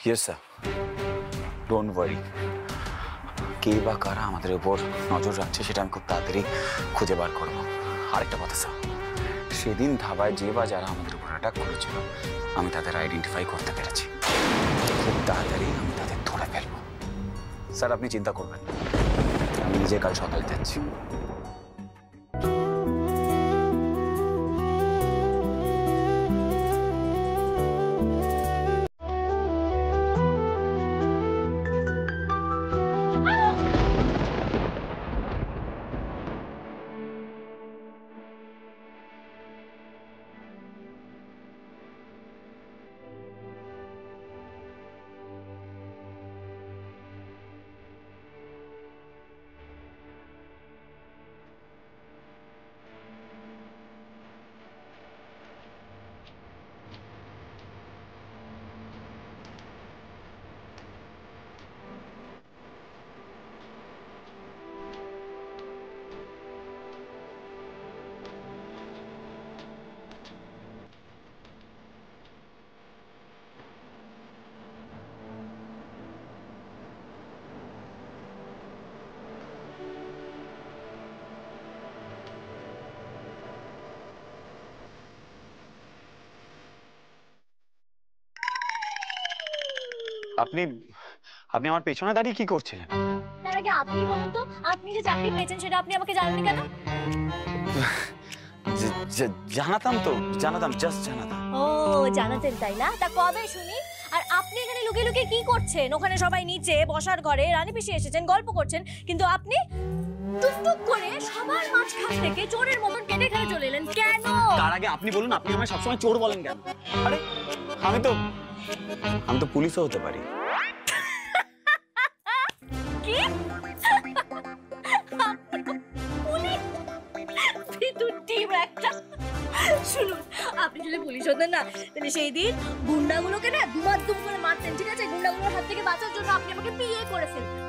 Yes sir, don't worry. কে বা কারা আমাদের উপর নজর রাখছে সেটা আমি খুব তাড়াতাড়ি খুঁজে বার করবো। আরেকটা কথা স্যার, সেদিন ধাবায় যে বা যারা আমাদের উপর অ্যাটাক করেছিল আমি তাদের আইডেন্টিফাই করতে পেরেছি। খুব তাড়াতাড়ি আমি তাদের ধরে ফেলবো। স্যার আপনি চিন্তা করবেন না, আমি নিজে কাল সকালে যাচ্ছি। আপনি আপনি আমার পেছনে দাঁড়িয়ে কি করছিলেন? তার আগে আপনি বলুন তো, আপনি যে চাকরি পেয়েছেন সেটা আপনি আমাকে জানাননি কেন? জানাতাম তো, জানাতাম, জাস্ট জানাতাম। ও জানাতেন তাই না? তা কবে শুনি? আর আপনি এখানে লুকিয়ে লুকিয়ে কি করছেন? ওখানে সবাই নিচে বসার ঘরে রানী পিসি এসেছেন, গল্প করছেন, কিন্তু আপনি টুকটুক করে সবার মাঝখান থেকে চোরের মতন কেটে এখানে চলে এলেন কেন? তার আগে আপনি বলুন, আপনি আমায় সবসময় চোর বলেন কেন? আরে আমি তো পুলিশও হতে পারি। কি? শুনুন, আপনি যদি পুলিশ হতেন না তাহলে সেই দিন গুন্ডাগুলোকে না দুম করে মারতেন, ঠিক আছে? গুন্ডাগুলোর হাত থেকে বাঁচার জন্য আপনি আমাকে বিয়ে করে ফেলতেন।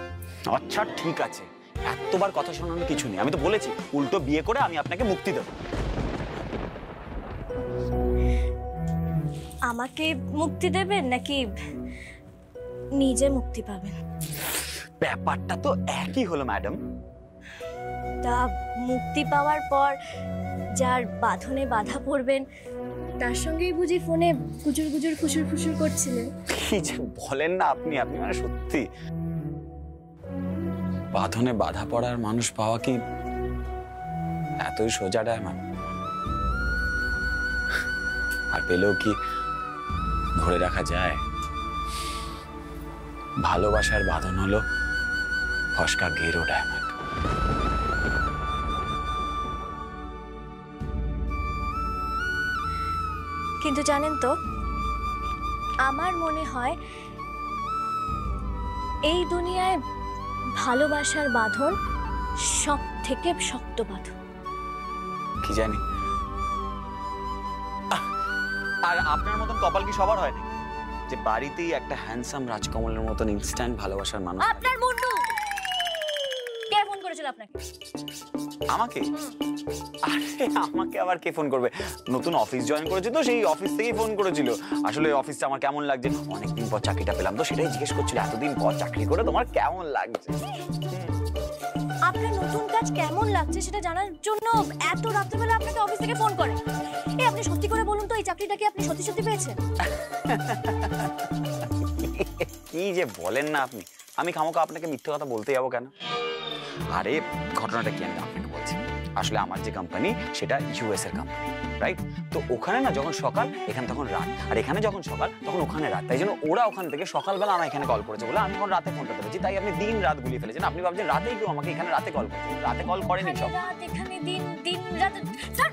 আচ্ছা ঠিক আছে, এতবার কথা শোনানোর কিছু নেই। আমি তো বলেছি উল্টো বিয়ে করে আমি আপনাকে মুক্তি দেব। আমাকে মুক্তি দেবেন নাকি নিজে মুক্তি পাবেন? ব্যাপারটা তো একই হলো ম্যাডাম। তা মুক্তি পাওয়ার পর যার বাঁধনে বাধা পড়বেন তার সঙ্গেই বুঝি ফোনে গুজুর গুজুর ফুসুর ফুসুর করছিলেন? কি যে বলেন না আপনি মানে সত্যি। বাঁধনে বাধা পড়ার মানুষ পাওয়া কি এতই সোজা ডায়মন্ড? আর পেলেও কি ধরে রাখা যায়? ভালোবাসার বাঁধন হলো ফসকা গেরো ডায়মন্ড। কিন্তু জানেন তো, আমার মনে হয় এই দুনিয়ায় ভালোবাসার বাঁধন সব থেকে শক্ত বাঁধন। কি জানি। আর আপনার মতন কপাল কি সবার হয় নাকি যে বাড়িতেই একটা হ্যান্ডসাম রাজকমলের মতন ইনস্ট্যান্ট ভালোবাসার মানুষ? আপনার মুন্ডু কে ফোন করেছিল আপনাকে? আমাকে? আরে আমাকে আবার কে ফোন করবে? নতুন অফিস জয়েন করেছি তো, সেই অফিস থেকেই ফোন করেছিল। আসলে অফিসটা আমার কেমন লাগছে, অনেকদিন পর চাকরিটা পেলাম তো সেটাই জিজ্ঞেস করছিল, এতদিন পর চাকরি করে তোমার কেমন লাগছে। আপনার নতুন কাজ কেমন লাগছে সেটা জানার জন্য এত রাত্রেবেলা আপনাকে অফিস থেকে ফোন করে? আপনি সত্যি করে বলুন তো, এই চাকরিটা কি আপনি সত্যি সত্যি পেয়েছেন? কি যে বলেন না আপনি, আমি খামোকা আপনাকে মিথ্যে কথা বলতে যাবো কেন? আরে ঘটনাটা কি আমি আপনাকে বলছি। আসলে আমার যে কোম্পানি সেটা ইউএস এর কোম্পানি, রাইট? তো ওখানে না যখন সকাল এখানে তখন রাত, আর এখানে যখন সকাল তখন ওখানে রাত। তাই জন্য ওরা ওখান থেকে সকালবেলা আমার এখানে কল করেছে বলে আমি এখন রাতে ফোনটা ধরেছি। তাই আপনি দিন রাত গুলিয়ে ফেলেছেন। আপনি ভাবছেন রাতেই কেউ আমাকে এখানে রাতে কল করছে, রাতে কল করেনি সব। রাত এখানে দিন, দিন রাত। স্যার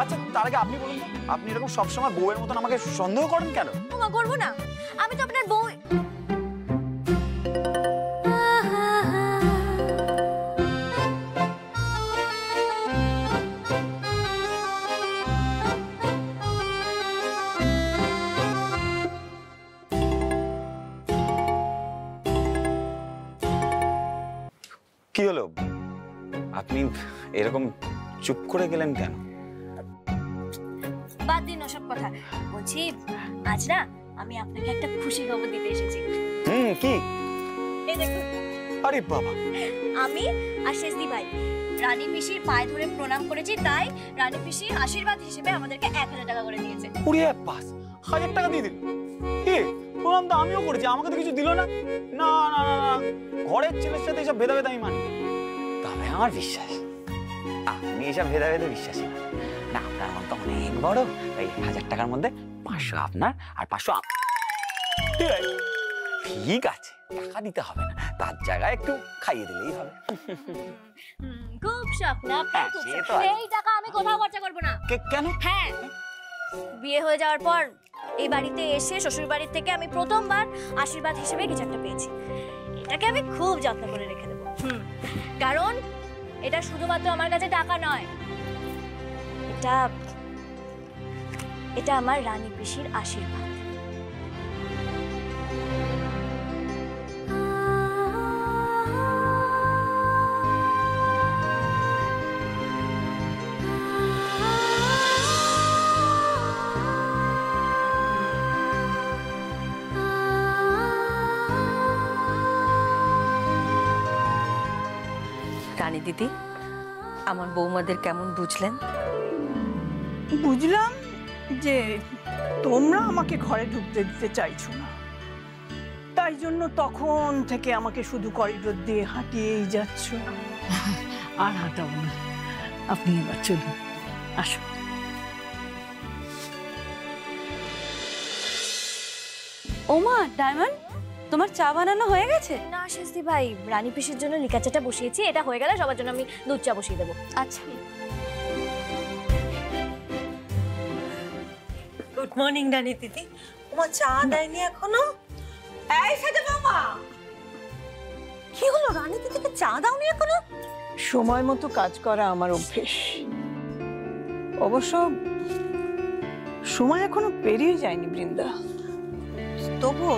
আচ্ছা তার আগে আপনি বলুন তো, আপনি এরকম সবসময় বউয়ের মতন আমাকে সন্দেহ করেন কেন? ক্ষমা করবো না, আমি তো আপনার বউ। কি হলো, আপনি এরকম চুপ করে গেলেন কেন? বাদ দিন ওসব কথা। বলছি আজ না আমি আপনাকে একটা খুশি খবর দিতে এসেছি। কি? এই দেখুন। আরে বাবা, আমি আর শেষদি ভাই রানী পিসির পায়ে ধরে প্রণাম করেছি, তাই রানী পিসি আশীর্বাদ হিসেবে আমাদেরকে 1000 টাকা করে দিয়েছে। পুরিয়ে পাস 1000 টাকা দিয়ে দিল। কি প্রণাম তো আমিও করেছি, আমাকে তো কিছু দিল না। না না না না, ঘরের ছেলের সাথে এসব ভেদাভেদ আমি মানি। তবে আমার বিশ্বাস আপনি এসব ভেদাভেদে বিশ্বাসী না। না, আপনার মন তো অনেক বড়। এই 1000 টাকার মধ্যে 500 আপনার আর 500 ঠিক আছে, টাকা দিতে হবে না, তার জায়গায় একটু খাইয়ে দিলেই হবে। খুব শখ না? এই টাকা আমি কোথাও খরচা করবো না। কেন? হ্যাঁ, বিয়ে হয়ে যাওয়ার পর এই বাড়িতে এসে শ্বশুর বাড়ির থেকে আমি প্রথমবার আশীর্বাদ হিসেবে কিছু একটা পেয়েছি। এটাকে আমি খুব যত্ন করে রেখে দেবো। কারণ এটা শুধুমাত্র আমার কাছে টাকা নয়, এটা আমার রানী পিসির আশীর্বাদ। রানী দিদি, আমার বৌমাদের কেমন বুঝলেন? বুঝলাম যে তোমরা আমাকে ঘরে ঢুকতে দিতে চাইছো না, তাই জন্য তখন থেকে আমাকে শুধু করিডোর দিয়ে হাঁটিয়েই যাচ্ছ। আর হাঁটাবো না, আপনি এবার চলুন, আসুন। ওমা ডায়মন্ড, তোমার চা বানানো হয়ে গেছে? না শেষদি ভাই, রানী পিসির জন্য লিকা চাটা বসিয়েছি, এটা হয়ে গেলে সবার জন্য আমি দুধ চা বসিয়ে দেবো। আচ্ছা। গুড মর্নিং রানী দিদি। ওমা চা দেয়নি এখনো? এই সাজা মামা, কি হলো? রানী দিদিকে চা দাওনি এখনো? সময় মতো কাজ করা আমার অভ্যেস। অবশ্য সময় এখনো পেরিয়ে যায়নি বৃন্দা। তবুও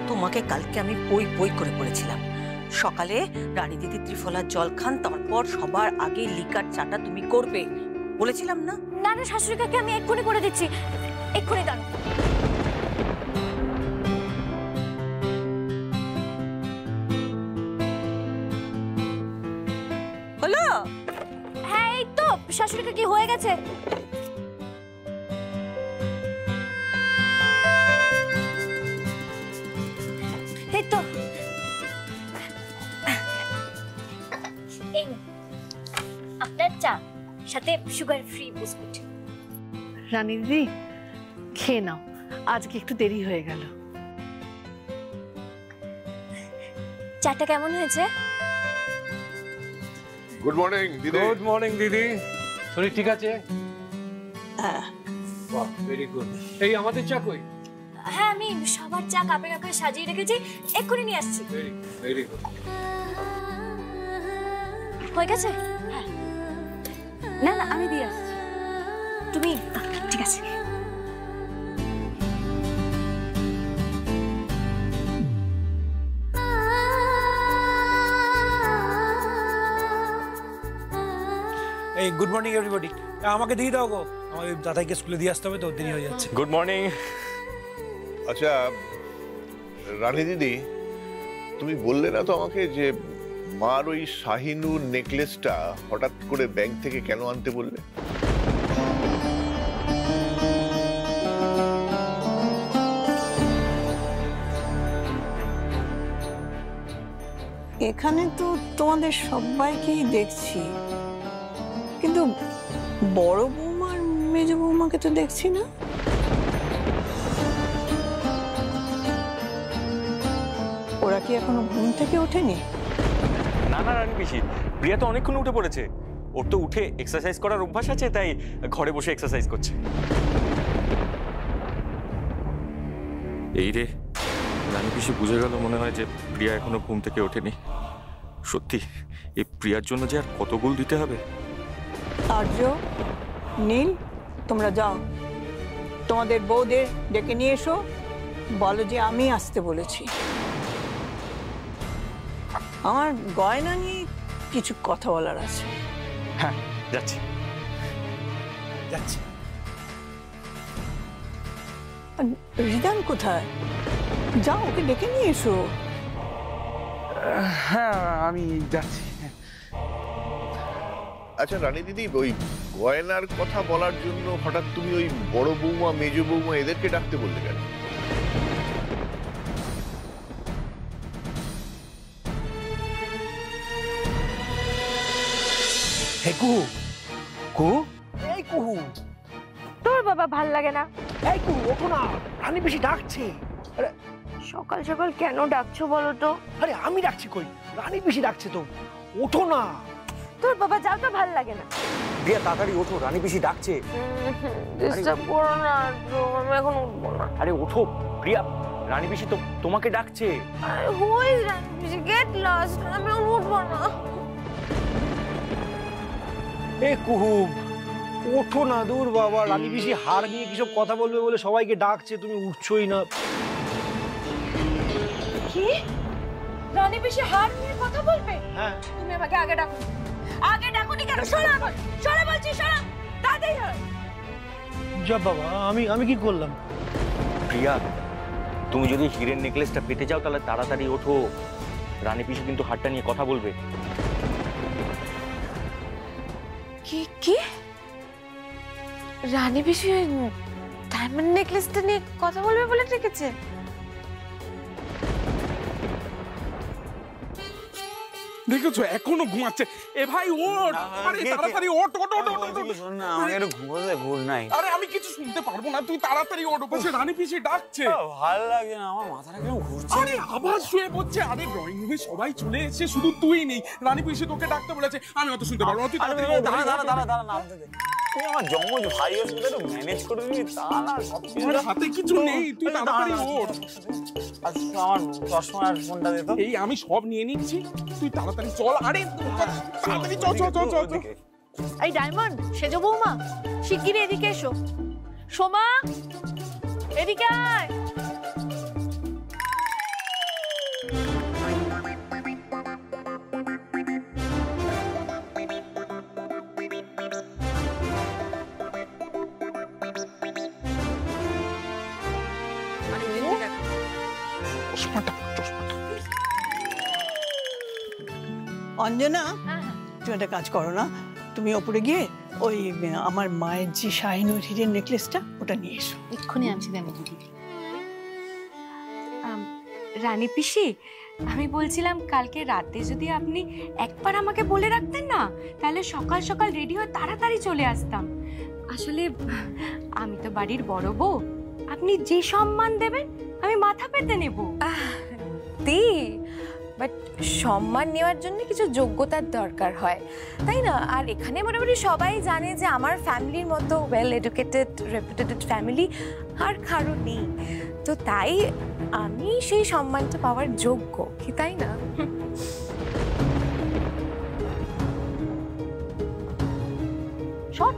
তোমাকে কালকে আমি বই বই করে পড়েছিলাম। সকালে রানী দিদি ত্রিফলার জল খান, তারপর সবার আগে লিকার চাটা তুমি করবে বলেছিলাম না? না না শাশুড়ি কাকে আমি এক্ষুনি করে দিচ্ছি, এক্ষুনি দাঁড়ান। হলো? হ্যাঁ এই তো শাশুড়ি কাকি হয়ে গেছে। এই তো এই আপনার চা, সাথে সুগার ফ্রি বিস্কুট। রানী দিদি, খেয়ে নাও, আজকে একটু দেরি হয়ে গেল। চাটা কেমন হয়েছে? গুড মর্নিং দিদি। গুড মর্নিং দিদি, শরীর ঠিক আছে? হ্যাঁ। বাহ, ভেরি গুড। এই আমাদের চা কই? হ্যাঁ আমি সবার চা কাপে কাপে সাজিয়ে রেখেছি, এক্ষুনি নিয়ে আসছি। Very good. হয়ে গেছে? হ্যাঁ। না না, আমি দিয়ে আসছি। তুমি ঠিক আছে। এই গুড মর্নিং এভরিবডি, আমাকে দিয়ে দাও গো, আমার দাদাইকে স্কুলে দিয়ে আসতে হবে তো, দেরি হয়ে যাচ্ছে। Good morning. আচ্ছা রানী দিদি, তুমি বললে না তো আমাকে যে মার ওই শাহিনুর নেকলেসটা হঠাৎ করে ব্যাংক থেকে কেন আনতে বললে? এখানে তো তোমাদের সবাইকেই দেখছি, কিন্তু বড় বৌমার মেজ বৌমাকে তো দেখছি না। ওরা কি এখনো ঘুম থেকে ওঠেনি? না না রানী পিসি, প্রিয়া তো অনেকক্ষণ উঠে পড়েছে। ওর তো উঠে এক্সারসাইজ করার অভ্যাস আছে, তাই ঘরে বসে এক্সারসাইজ করছে। এই রে, রানী পিসি বুঝে গেল মনে হয় যে প্রিয়া এখনো ঘুম থেকে ওঠেনি। সত্যি এই প্রিয়ার জন্য যে আর কত গোল দিতে হবে। আর্য, নীল, তোমরা যাও, তোমাদের বউদের ডেকে নিয়ে এসো, বলো যে আমি আসতে বলেছি। আমার গয়না নিয়ে কিছু কথা বলার আছে। হ্যাঁ যাচ্ছি। যাচ্ছি। রিদান কোথায়? যাও ওকে ডেকে নিয়ে এসো। হ্যাঁ আমি যাচ্ছি। আচ্ছা রানী দিদি, ওই গয়নার কথা বলার জন্য হঠাৎ তুমি ওই বড় বৌমা মেজ বৌমা এদেরকে ডাকতে বললে কেন? হে কুহু, কুহু, এই কুহু, তোর বাবা ভাল লাগে না? এই কুহু, ওঠো না, রানী বেশি ডাকছে। আরে সকাল সকাল কেন ডাকছো বলো তো? আরে আমি ডাকছি কই, রানী বেশি ডাকছে তো, ওঠো না। তোর বাবা যাও তো, ভাল লাগে না। প্রিয়া তাড়াতাড়ি ওঠো, রানী বেশি ডাকছে। ডিস্টার্ব করো না, আমি এখন উঠবো না। আরে ওঠো প্রিয়া, রানী বেশি তো তোমাকে ডাকছে। Who is Rani? Get lost, আমি এখন উঠবো না। এ কুহু, ওঠো না, দূর বাবা, রানী বেশি হার নিয়ে কিসব কথা বলবে বলে সবাইকে ডাকছে, তুমি উঠছোই না। কি? রানী বেশি হার নিয়ে কথা বলবে? হ্যাঁ। তুমি আমাকে আগে ডাকো, আগে ডাকোনি কেন? সরা বলছি, সরা তাড়াতাড়ি সরা। যা বাবা, আমি কি করলাম? প্রিয়া, তুমি যদি হিরের নেকলেসটা পেতে যাও তাহলে তাড়াতাড়ি ওঠো, রানী পিসি কিন্তু হারটা নিয়ে কথা বলবে। কি রানী বেশি ডায়মন্ড নেকলেসটা নিয়ে কথা বলবে বলে রেখেছে? দেখেছো এখনো ঘুমাচ্ছে। এ ভাই ওঠ, আরে তাড়াতাড়ি ওঠ ওঠ ওঠ ওঠ। শোন না, আমাকে একটু ঘুমোতে ঘুর নাই। আরে আমি কিছু শুনতে পারবো না, তুই তাড়াতাড়ি ওঠ, বসে রানী পিসি ডাকছে। ভালো লাগে না, আমার মাথাটা কেমন ঘুরছে। আরে আবার শুয়ে পড়ছে। আরে ড্রয়িং রুমে সবাই চলে এসেছে, শুধু তুই নেই। রানী পিসি তোকে ডাকতে বলেছে, আমি অত শুনতে পারবো না, তুই তাড়াতাড়ি ওঠ। দাঁড়া নামতে দে। তুই আমার জমজ ভাই আছে, একটু ম্যানেজ করে দিবি। তা না, সব কিছু আমার হাতে কিছু নেই, তুই তাড়াতাড়ি ওঠ। আচ্ছা আমার চশমা আর ফোনটা দে তো। এই আমি সব নিয়ে নিচ্ছি, তুই তাড়াতাড়ি চল। আরে তাড়াতাড়ি চল চল চল চল। এই ডায়মন্ড, সেজো বৌমা, শিগগিরই এদিকে এসো। সোমা, এদিকে আয়। অঞ্জনা, তুমি একটা কাজ করো না, তুমি ওপরে গিয়ে ওই আমার মায়ের যে শাহিনুর হীরের নেকলেসটা ওটা নিয়ে এসো। এক্ষুনি আনছি দিদি। রানী পিসি, আমি বলছিলাম কালকে রাতে যদি আপনি একবার আমাকে বলে রাখতেন না, তাহলে সকাল সকাল রেডি হয়ে তাড়াতাড়ি চলে আসতাম। আসলে আমি তো বাড়ির বড় বউ, আপনি যে সম্মান দেবেন আমি মাথা পেতে নেব। দি, বাট সম্মান নেওয়ার জন্য কিছু যোগ্যতার দরকার হয়, তাই না? আর এখানে মোটামুটি সবাই জানে যে আমার ফ্যামিলির মতো ওয়েল এডুকেটেড রেপুটেটেড ফ্যামিলি আর কারো নেই, তো তাই আমি সেই সম্মানটা পাওয়ার যোগ্য, কি তাই না? শট।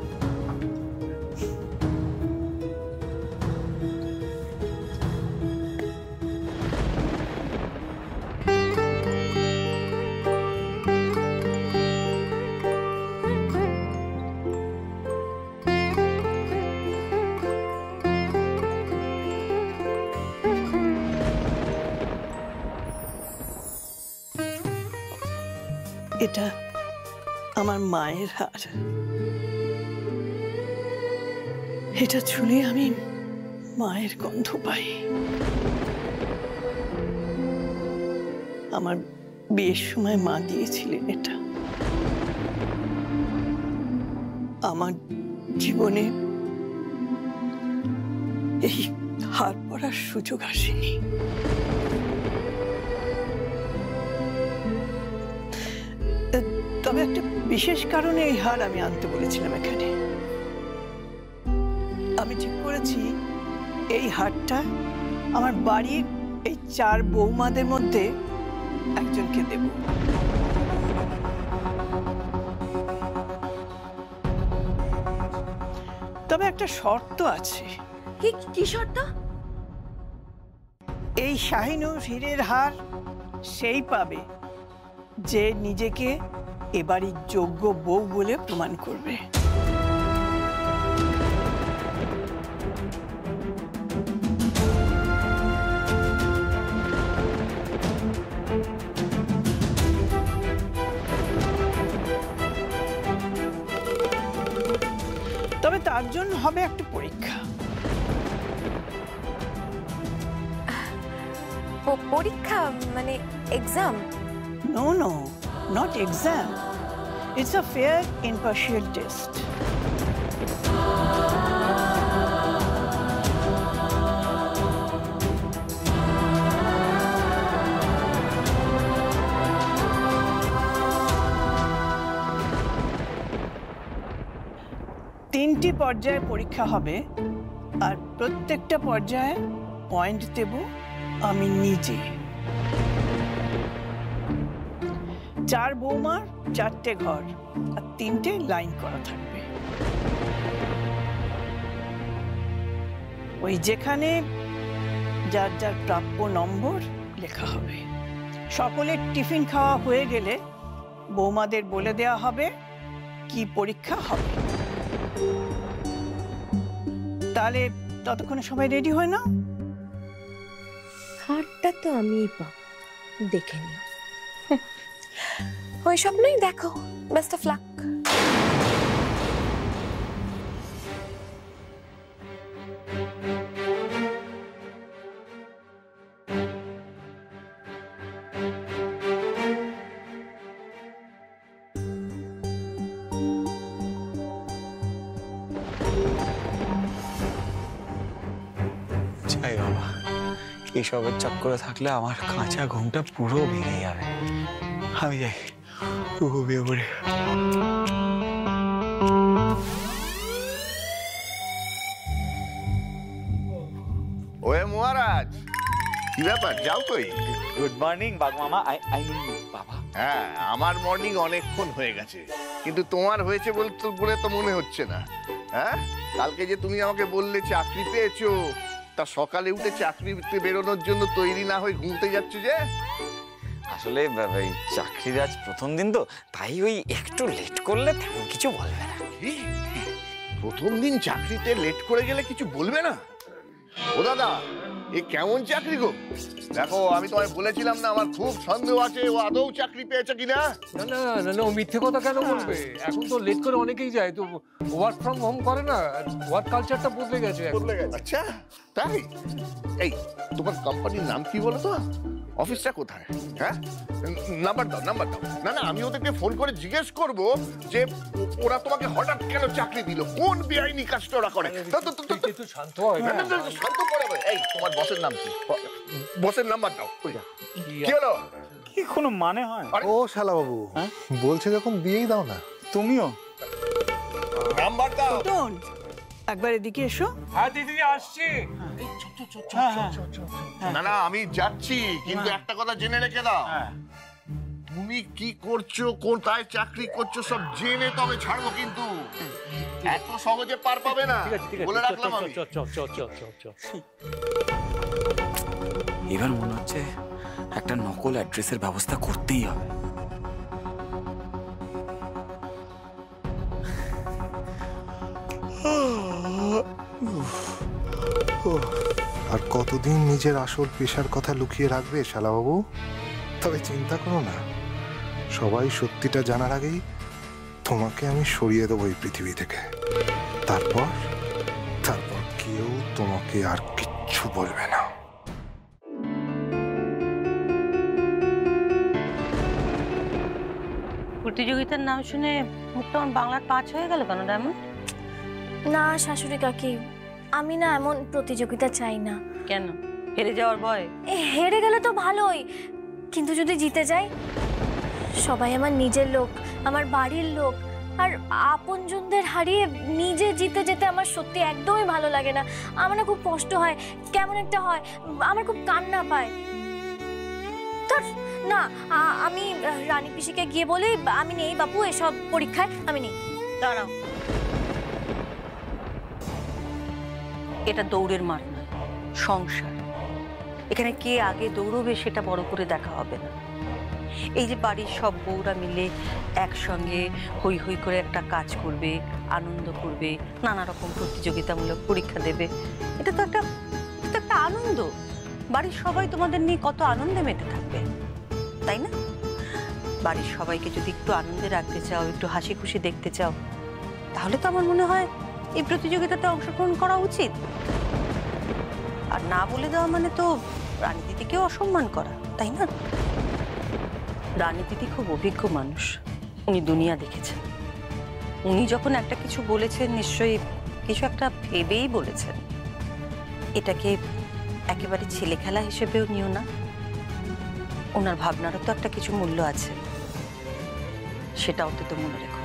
এটা আমার মায়ের হার, এটা ছুঁলে আমি মায়ের গন্ধ পাই। আমার বিয়ের সময় মা দিয়েছিলেন এটা। আমার জীবনে এই হার পরার সুযোগ আসেনি। তবে একটা বিশেষ কারণে এই হার আমি আনতে বলেছিলাম এখানে। আমি ঠিক করেছি এই হারটা আমার বাড়ির এই 4 বৌমাদের মধ্যে একজনকে দেব। তবে একটা শর্ত আছে। কি শর্ত? এই শাহিনুর হীরের হার সেই পাবে যে নিজেকে এবারই যোগ্য বউ বলে প্রমাণ করবে। তার জন্য হবে একটা পরীক্ষা। পরীক্ষা মানে exam? No no, not exam, it's a fair impartial test. তিনটি পর্যায়ে পরীক্ষা হবে, আর প্রত্যেকটা পর্যায়ে পয়েন্ট দেব আমি নিজে। 4 বৌমার 4টে ঘর আর 3টে লাইন করা থাকবে। ওই যেখানে যার যার প্রাপ্য নম্বর লেখা হবে। সকলের টিফিন খাওয়া হয়ে গেলে বৌমাদের বলে দেওয়া হবে কি পরীক্ষা হবে। তাহলে ততক্ষণে সবাই রেডি হয় না? হারটা তো আমিই পাবো, দেখে নিও। ওই স্বপ্নই দেখো। Best of luck. যাই বাবা, এসবের চক্করে থাকলে আমার কাঁচা ঘুমটা পুরো ভেঙে যাবে। আমি যাই ঘুমিয়ে পড়ি। ওয়ে মহারাজ, কি ব্যাপার, যাও কই? গুড মর্নিং বাঘ মামা। আই মিন বাবা। হ্যাঁ, আমার মর্নিং অনেকক্ষণ হয়ে গেছে, কিন্তু তোমার হয়েছে বলে তো মনে হচ্ছে না। হ্যাঁ, কালকে যে তুমি আমাকে বললে চাকরি পেয়েছো, তা সকালে উঠে চাকরিতে বেরোনোর জন্য তৈরি না হয়ে ঘুমতে যাচ্ছ যে? আসলে ওই চাকরির আজ প্রথম দিন তো, তাই ওই একটু লেট করলে তেমন কিছু বলবে না। প্রথম দিন চাকরিতে লেট করে গেলে কিছু বলবে না? ও দাদা, এ কেমন চাকরি গো? দেখো, আমি তোমায় বলেছিলাম না আমার খুব সন্দেহ আছে ও আদৌ চাকরি পেয়েছে কিনা। না না না না, ও মিথ্যে কথা কেন বলবে? এখন তো লেট করে অনেকেই যায়, তো ওয়ার্ক ফ্রম হোম করে না, ওয়ার্ক কালচারটা বদলে গেছে। আচ্ছা তাই? এই তোমার কোম্পানির নাম কি বলো তো? অফিসটা কোথায়? হ্যাঁ, নাম্বার দাও, নাম্বার দাও। না না, আমি ওদেরকে ফোন করে জিজ্ঞেস করব যে ওরা তোমাকে হঠাৎ কেন চাকরি দিল, কোন বেআইনি কাজটা ওরা করে। একটু শান্ত হয়। শান্ত করে। এই তোমার বসের নাম কি? বসের নাম্বার দাও। কি হলো? কি কোনো মানে হয়? ও শালা বাবু বলছে যখন দিয়েই দাও না। তুমিও নাম্বার দাও। একবার এদিকে এসো। হ্যাঁ দিদি, আসছি। না না, আমি যাচ্ছি, কিন্তু একটা কথা জেনে রেখে দাও, তুমি কি করছো, কোথায় চাকরি করছো সব জেনে তবে ছাড়বো, কিন্তু এত সহজে পার পাবে না, বলে রাখলাম আমি। এবার মনে হচ্ছে একটা নকল অ্যাড্রেসের ব্যবস্থা করতেই হবে। আর কতদিন নিজের আসল পেশার কথা লুকিয়ে রাখবে শালাবাবু? তবে চিন্তা করো না, সবাই সত্যিটা জানার আগেই তোমাকে আমি সরিয়ে দেবো এই পৃথিবী থেকে। তারপর কেউ তোমাকে আর কিচ্ছু বলবে না। প্রতিযোগিতার নাম শুনে মুখটা আমার বাংলার 5 হয়ে গেল কেন ডায়মন্ড? না শাশুড়ি কাকি, আমি না এমন প্রতিযোগিতা চাই না। কেন? হেরে যাওয়ার ভয়? হেরে গেলে তো ভালোই, কিন্তু যদি জিতে যাই, সবাই আমার নিজের লোক, আমার বাড়ির লোক, আর আপনজনদের হারিয়ে নিজে জিতে যেতে আমার সত্যি একদমই ভালো লাগে না। আমার না খুব কষ্ট হয়, কেমন একটা হয়, আমার খুব কান্না পায়। না, আমি রানী পিসিকে গিয়ে বলি আমি নেই বাপু এসব পরীক্ষায়, আমি নেই। দাঁড়াও, এটা দৌড়ের মাঠ না, সংসার। এখানে কে আগে দৌড়বে সেটা বড় করে দেখা হবে না। এই যে বাড়ির সব বউরা মিলে একসঙ্গে হই হই করে একটা কাজ করবে, আনন্দ করবে, নানা রকম প্রতিযোগিতামূলক পরীক্ষা দেবে, এটা তো একটা আনন্দ। বাড়ির সবাই তোমাদের নিয়ে কত আনন্দে মেতে থাকবে, তাই না? বাড়ির সবাইকে যদি একটু আনন্দে রাখতে চাও, একটু হাসি খুশি দেখতে চাও, তাহলে তো আমার মনে হয় এই প্রতিযোগিতাতে অংশগ্রহণ করা উচিত। আর না বলে দেওয়া মানে তো রানী দিদিকেও অসম্মান করা, তাই না? রানী দিদি খুব অভিজ্ঞ মানুষ, উনি দুনিয়া দেখেছেন। উনি যখন একটা কিছু বলেছেন নিশ্চয়ই কিছু একটা ভেবেই বলেছেন। এটাকে একেবারে ছেলে খেলা হিসেবেও নিও না। ওনার ভাবনারও তো একটা কিছু মূল্য আছে, সেটা অন্তত মনে রেখো।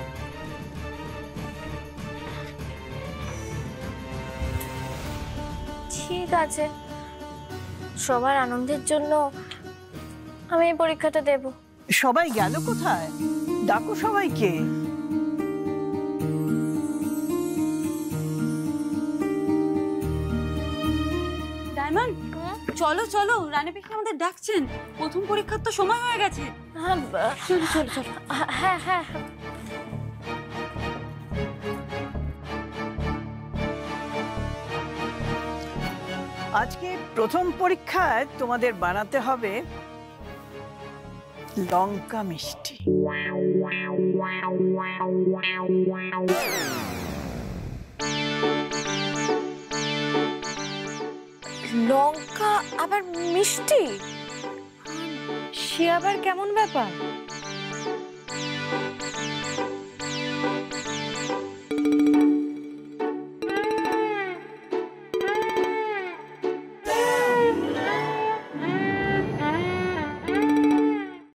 ঠিক আছে, সবার আনন্দের জন্য আমি এই পরীক্ষাটা দেব। সবাই গেল কোথায়? ডাকো সবাইকে। ডায়মন্ড, চলো চলো, রানী পিসি আমাদের ডাকছেন। প্রথম পরীক্ষার তো সময় হয়ে গেছে। হ্যাঁ চলো চলো চলো। হ্যাঁ হ্যাঁ আজকে প্রথম পরীক্ষায় তোমাদের বানাতে হবে লঙ্কা মিষ্টি। লঙ্কা আবার মিষ্টি, সে আবার কেমন ব্যাপার?